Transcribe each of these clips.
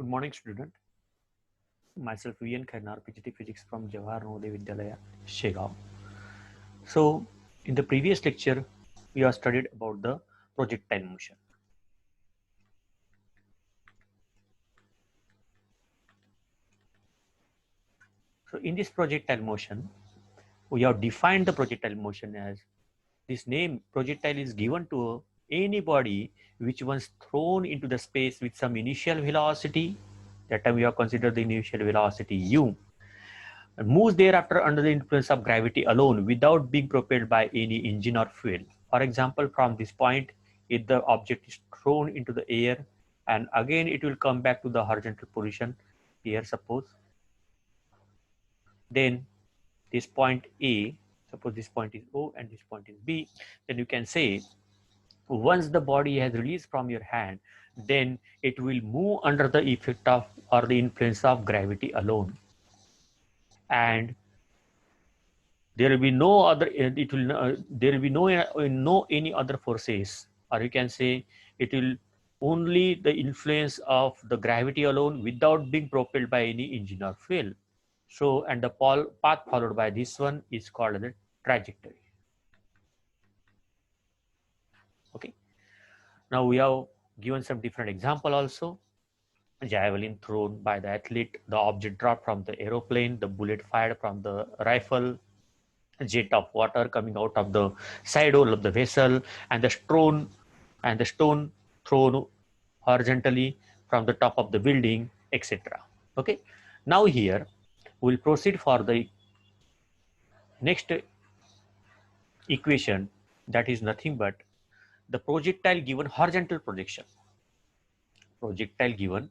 Good morning, student. Myself, V.N. Khairnar, PhD Physics from Jawahar Navodaya Vidyalaya, Shegaon. So, in the previous lecture, we have studied about the projectile motion. So, in this projectile motion, we have defined the projectile motion as this name projectile is given to any body which was thrown into the space with some initial velocity. That time we have considered the initial velocity u, and moves thereafter under the influence of gravity alone without being propelled by any engine or fuel. For example, from this point, if the object is thrown into the air and again it will come back to the horizontal position, here suppose, then this point A, suppose this point is O and this point is B, then you can say once the body has released from your hand, then it will move under the effect of or the influence of gravity alone. And there will be no other, it will there will be no any other forces, or you can say it will only the influence of the gravity alone without being propelled by any engine or fuel. So, and the path followed by this one is called the trajectory. Okay. Now we have given some different example also. Javelin thrown by the athlete, the object dropped from the aeroplane, the bullet fired from the rifle, jet of water coming out of the side hole of the vessel, and the stone thrown horizontally from the top of the building, etc. Okay. Now here we'll proceed for the next equation, that is nothing but the projectile given horizontal projection. Projectile given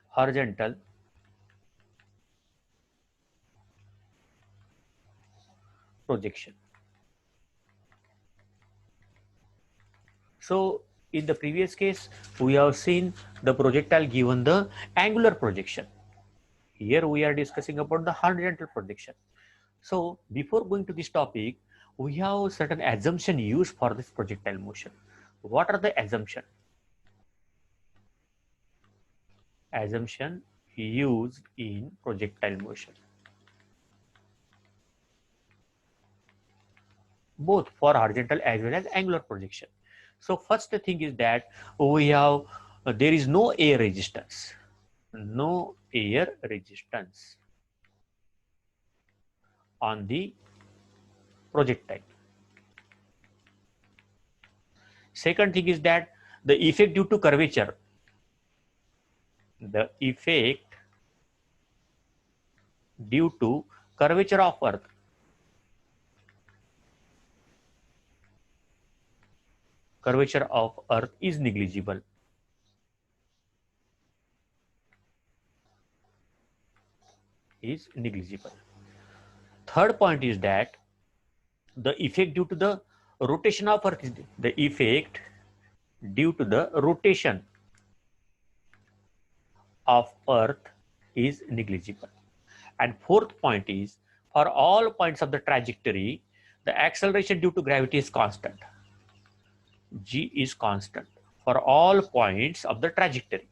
horizontal projection. So in the previous case, we have seen the projectile given the angular projection. Here we are discussing about the horizontal projection. So before going to this topic, we have certain assumption used for this projectile motion. What are the assumption? Assumption used in projectile motion, both for horizontal as well as angular projection. So first thing is that we have there is no air resistance. No air resistance on the projectile. Second thing is that the effect due to curvature, the effect due to curvature of earth, is negligible. Is negligible. Third point is that the effect due to the rotation of earth is the effect due to the rotation of earth is negligible. And fourth point is, for all points of the trajectory, the acceleration due to gravity is constant. G is constant for all points of the trajectory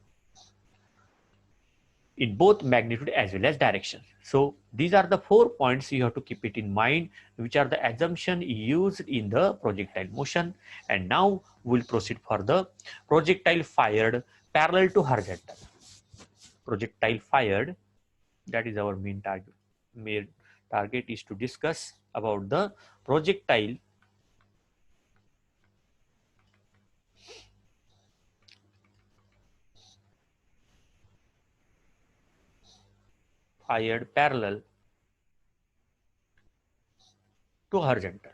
in both magnitude as well as direction. So these are the 4 points you have to keep it in mind, which are the assumption used in the projectile motion. And now we'll proceed for the projectile fired parallel to horizontal. Projectile fired, that is our main target. Main target is to discuss about the projectile fired parallel to horizontal.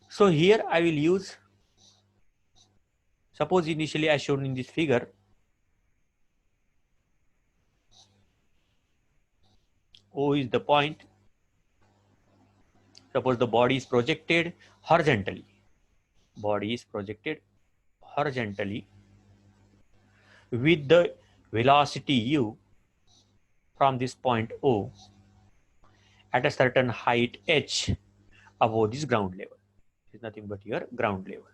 So here I will use, suppose initially as shown in this figure, O is the point. Suppose the body is projected horizontally. Body is projected horizontally with the velocity u from this point O, at a certain height h above this ground level. It's nothing but your ground level.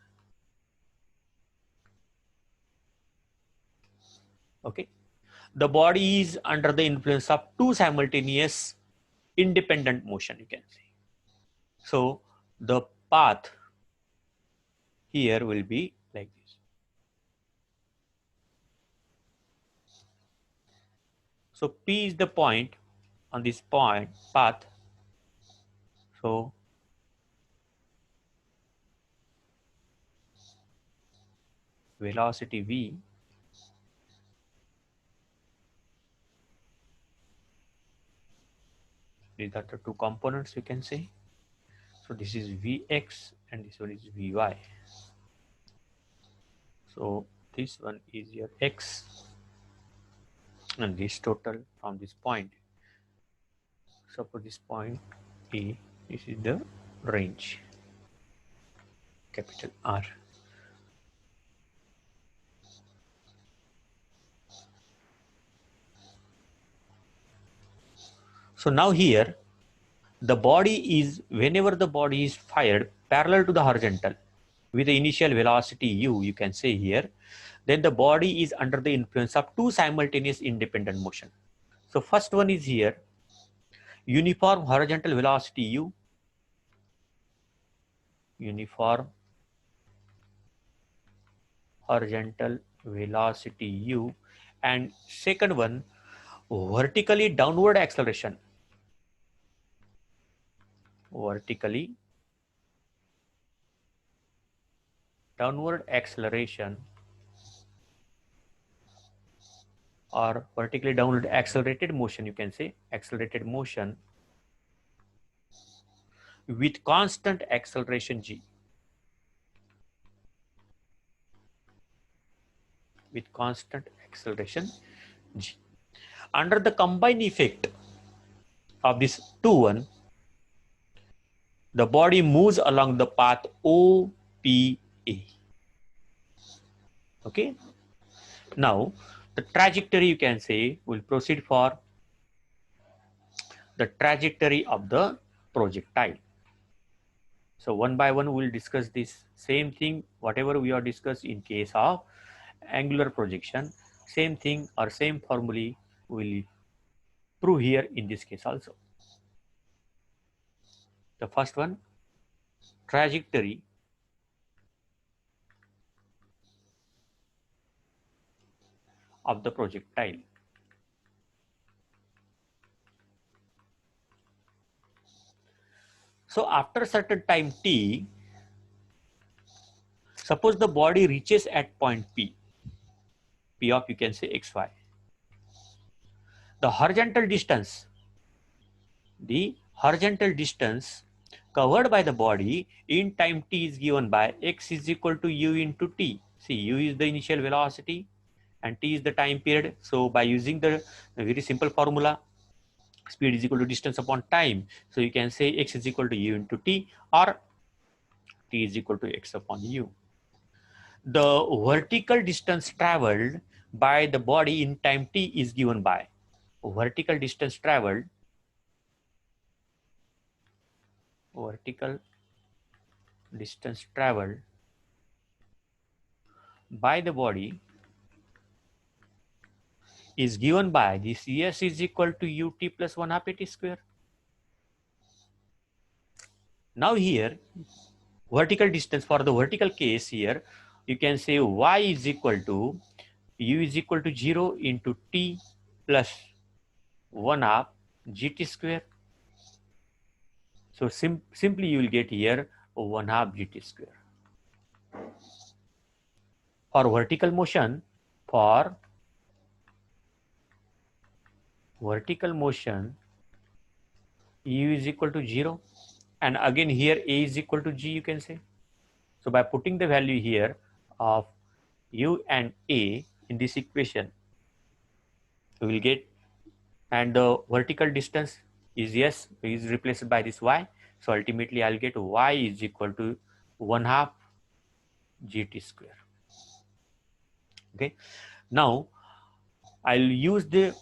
Okay. The body is under the influence of two simultaneous independent motion, you can say. So the path here will be like this. So P is the point on this point path. So velocity V these are the two components, you can say. So this is Vx and this one is Vy. So this one is your x and this total from this point. Suppose this point A, this is the range, capital R. So now here the body is, whenever the body is fired parallel to the horizontal with the initial velocity u, you can say here, then the body is under the influence of two simultaneous independent motion. So first one is here, uniform horizontal velocity u, uniform horizontal velocity u, and second one, vertically downward acceleration, vertically downward acceleration or vertically downward accelerated motion, you can say accelerated motion with constant acceleration g, with constant acceleration g. Under the combined effect of this two one, the body moves along the path OPA. Okay. Now the trajectory, you can say, will proceed for the trajectory of the projectile. So one by one we'll discuss this same thing, whatever we are discussed in case of angular projection, same thing or same formulae will prove here in this case also. The first one, trajectory of the projectile. So after certain time t, suppose the body reaches at point P, P of, you can say, xy. The horizontal distance covered by the body in time t is given by x is equal to u into t. See, u is the initial velocity and t is the time period. So by using the very simple formula, speed is equal to distance upon time. So you can say x is equal to u into t, or t is equal to x upon u. The vertical distance traveled by the body in time t is given by vertical distance traveled by the body is given by this s is equal to ut plus 1 half at square. Now here, vertical distance for the vertical case here, you can say y is equal to u is equal to 0 into t plus 1 half gt square. So simply you will get here 1 half gt square. For vertical motion, u is equal to 0, and again here a is equal to g, you can say. So by putting the value here of u and a in this equation, we will get, and the vertical distance is is replaced by this y. So ultimately I'll get y is equal to 1 half gt square. Okay. Now I'll use the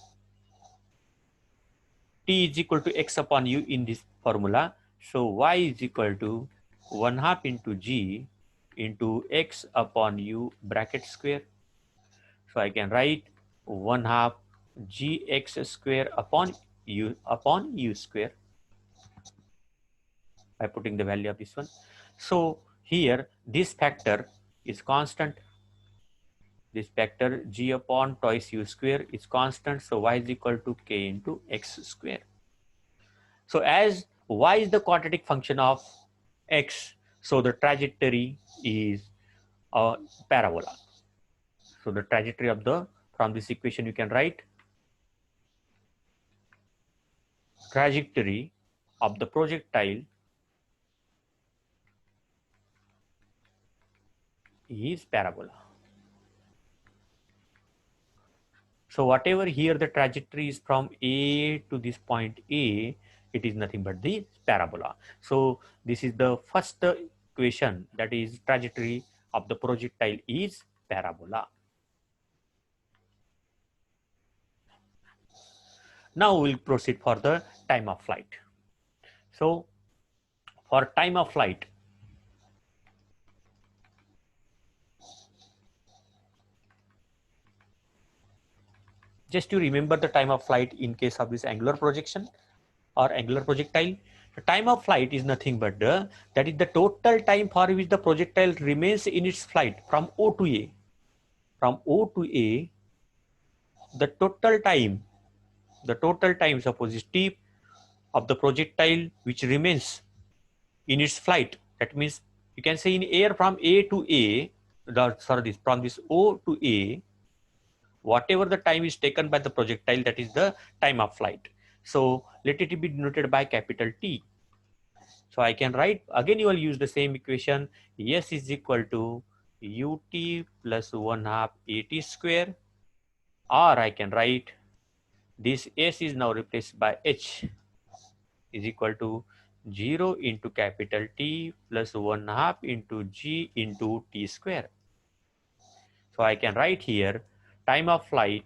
t is equal to x upon u in this formula. So y is equal to 1/2 into g into x upon u bracket square. So I can write 1/2 gx square upon u square by putting the value of this one. So here this factor is constant. This factor g upon twice u square is constant. So y is equal to k into x square. So as y is the quadratic function of x, so the trajectory is a parabola. So the trajectory of from this equation you can write trajectory of the projectile is parabola. So whatever here the trajectory is from A to this point A, it is nothing but the parabola. So this is the first equation, that is trajectory of the projectile is parabola. Now we'll proceed for the time of flight. So for time of flight, just to remember the time of flight in case of this angular projection or angular projectile, the time of flight is nothing but that is the total time for which the projectile remains in its flight from O to A. From O to A, the total time, suppose is t of the projectile which remains in its flight. That means you can say in air from A to A, from this O to A, whatever the time is taken by the projectile, that is the time of flight. So let it be denoted by capital T. So I can write, again you will use the same equation, S is equal to ut plus 1/2 at square, or I can write this S is now replaced by H is equal to 0 into capital T plus 1/2 into G into T square. So I can write here time of flight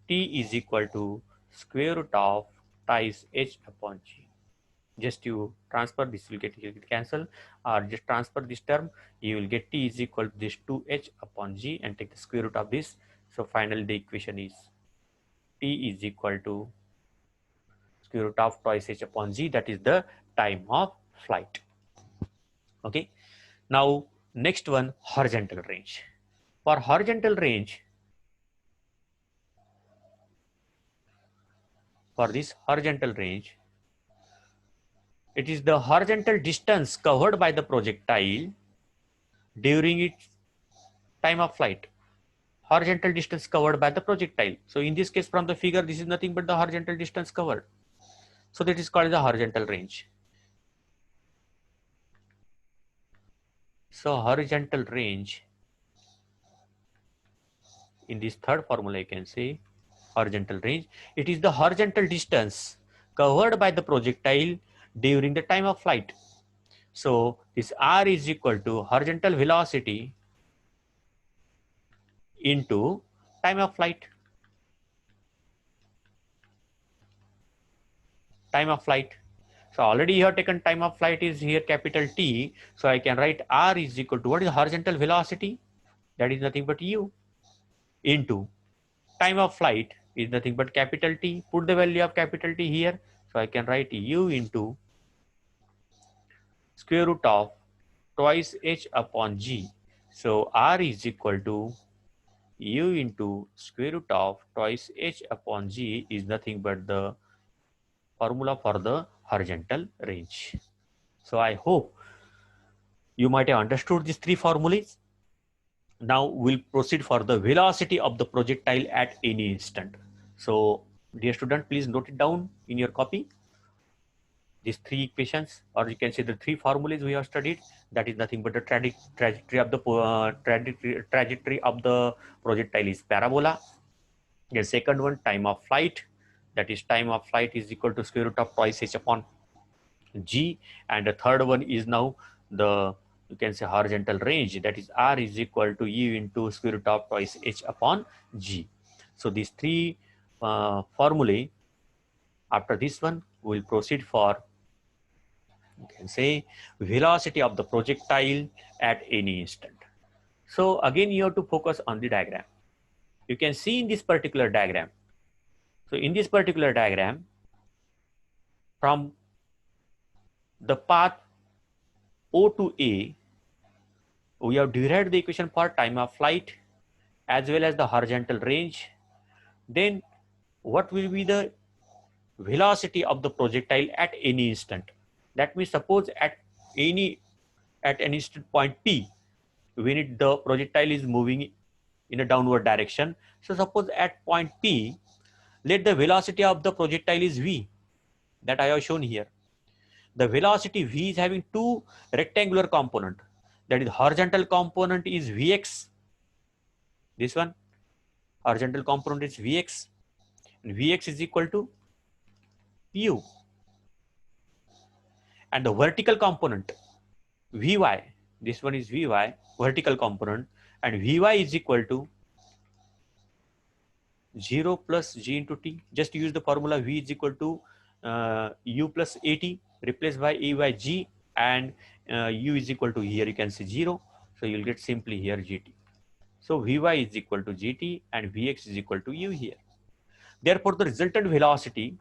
T is equal to square root of twice H upon G. Just you transfer this, will get cancel, or just transfer this term, you will get T is equal to this 2H upon G and take the square root of this. So finally the equation is T is equal to square root of twice H upon G, that is the time of flight. Okay. Now next one, horizontal range. For horizontal range, it is the horizontal distance covered by the projectile during its time of flight. Horizontal distance covered by the projectile. So in this case, from the figure, this is nothing but the horizontal distance covered. So that is called the horizontal range. So horizontal range, in this third formula, you can say horizontal range, it is the horizontal distance covered by the projectile during the time of flight. So this R is equal to horizontal velocity into time of flight. Time of flight. So already you have taken time of flight is here capital T. So I can write R is equal to, what is the horizontal velocity? That is nothing but U into time of flight is nothing but capital T. Put the value of capital T here. So I can write U into square root of twice H upon G. So R is equal to U into square root of twice H upon G is nothing but the formula for the horizontal range. So I hope you might have understood these three formulas. Now we'll proceed for the velocity of the projectile at any instant. So dear student, please note it down in your copy. These three equations, or you can say the three formulas we have studied, that is nothing but the trajectory of the projectile is parabola. The second one, time of flight, that is time of flight is equal to square root of twice H upon G, and the third one is now the, you can say, horizontal range, that is R is equal to U into square root of twice H upon G. So these three formulae, after this one we'll proceed for, you can say, velocity of the projectile at any instant. So again, you have to focus on the diagram. You can see in this particular diagram. So in this particular diagram, from the path O to A, we have derived the equation for time of flight as well as the horizontal range. Then what will be the velocity of the projectile at any instant? That means suppose at an instant point P, when the projectile is moving in a downward direction. So suppose at point P, let the velocity of the projectile is V, that I have shown here. The velocity V is having two rectangular component. That is, horizontal component is Vx. This one, horizontal component is Vx. And Vx is equal to U. And the vertical component, Vy, this one is Vy, vertical component, and Vy is equal to 0 plus G into T. Just use the formula V is equal to U plus AT, replaced by A by G, and U is equal to, here you can see 0. So you'll get simply here GT. So Vy is equal to GT and Vx is equal to U here. Therefore, the resultant velocity,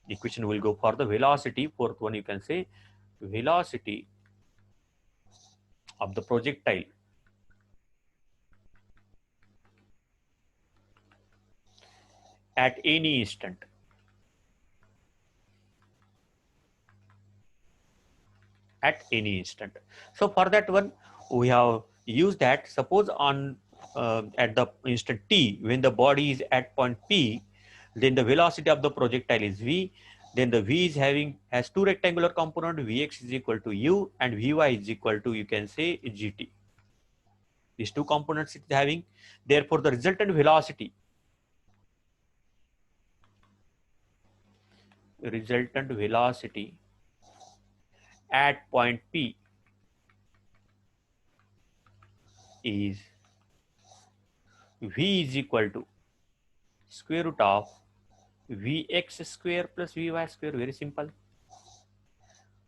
equation will go for the velocity. Fourth one, you can say velocity of the projectile at any instant. At any instant. So for that one, we have used that. Suppose on at the instant t, when the body is at point P, then the velocity of the projectile is V. Then the V has two rectangular component, Vx is equal to U and Vy is equal to, you can say, GT. These two components it is having. Therefore, the resultant velocity at point P is V is equal to square root of Vx square plus Vy square. Very simple.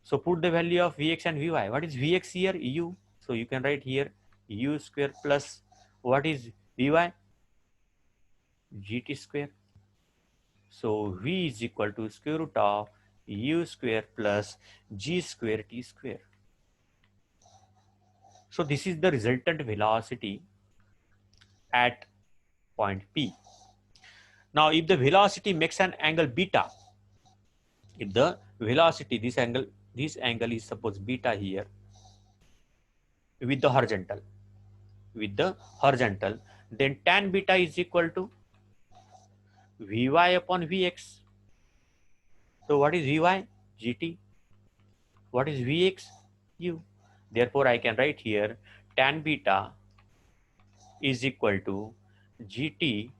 So put the value of Vx and Vy. What is Vx here? U. So you can write here U square plus what is Vy? GT square. So V is equal to square root of U square plus G square T square. So this is the resultant velocity at point P. Now, if the velocity makes an angle beta, if the velocity, this angle is suppose beta here with the horizontal, then tan beta is equal to Vy upon Vx. So what is Vy? GT. What is Vx? U. Therefore, I can write here tan beta is equal to GT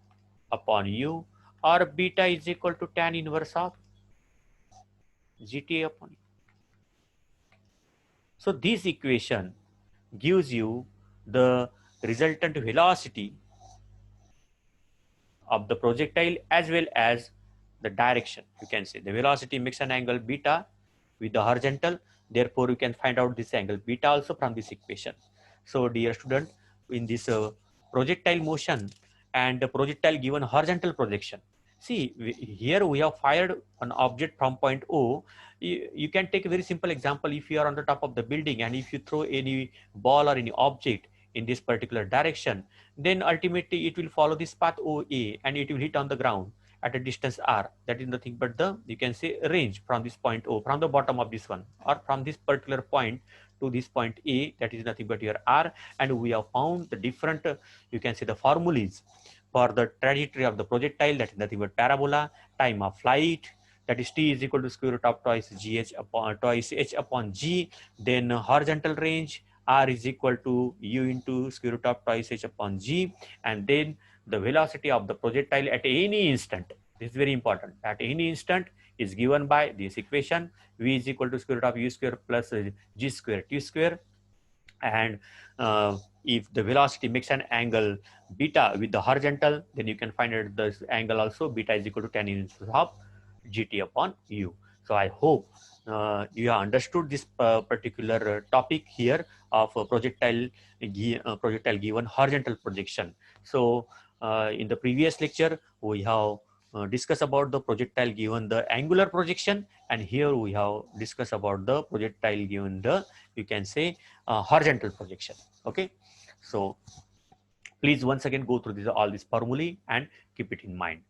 upon U, or beta is equal to tan inverse of GT upon U. So this equation gives you the resultant velocity of the projectile as well as the direction. You can say the velocity makes an angle beta with the horizontal. Therefore, you can find out this angle beta also from this equation. So dear student, in this projectile motion and the projectile given horizontal projection, see here we have fired an object from point O. You can take a very simple example. If you are on the top of the building and if you throw any ball or any object in this particular direction, then ultimately it will follow this path OA and it will hit on the ground at a distance r. That is nothing but the, you can say, range from this point O, from the bottom of this one, or from this particular point to this point A, that is nothing but your r. And we have found the different, you can say, the formulas for the trajectory of the projectile, that is nothing but parabola, time of flight, that is t is equal to square root of twice h upon g, then horizontal range, r is equal to u into square root of twice h upon g, and then the velocity of the projectile at any instant. This is very important. At any instant is given by this equation, v is equal to square root of u square plus g square t square. And if the velocity makes an angle beta with the horizontal, then you can find out this angle also, beta is equal to tan inverse of gt upon u. So I hope you have understood this particular topic here of projectile given horizontal projection. So in the previous lecture, we have discussed about the projectile given the angular projection, and here we have discussed about the projectile given the, you can say, horizontal projection. Okay, so please once again go through all these formulae and keep it in mind.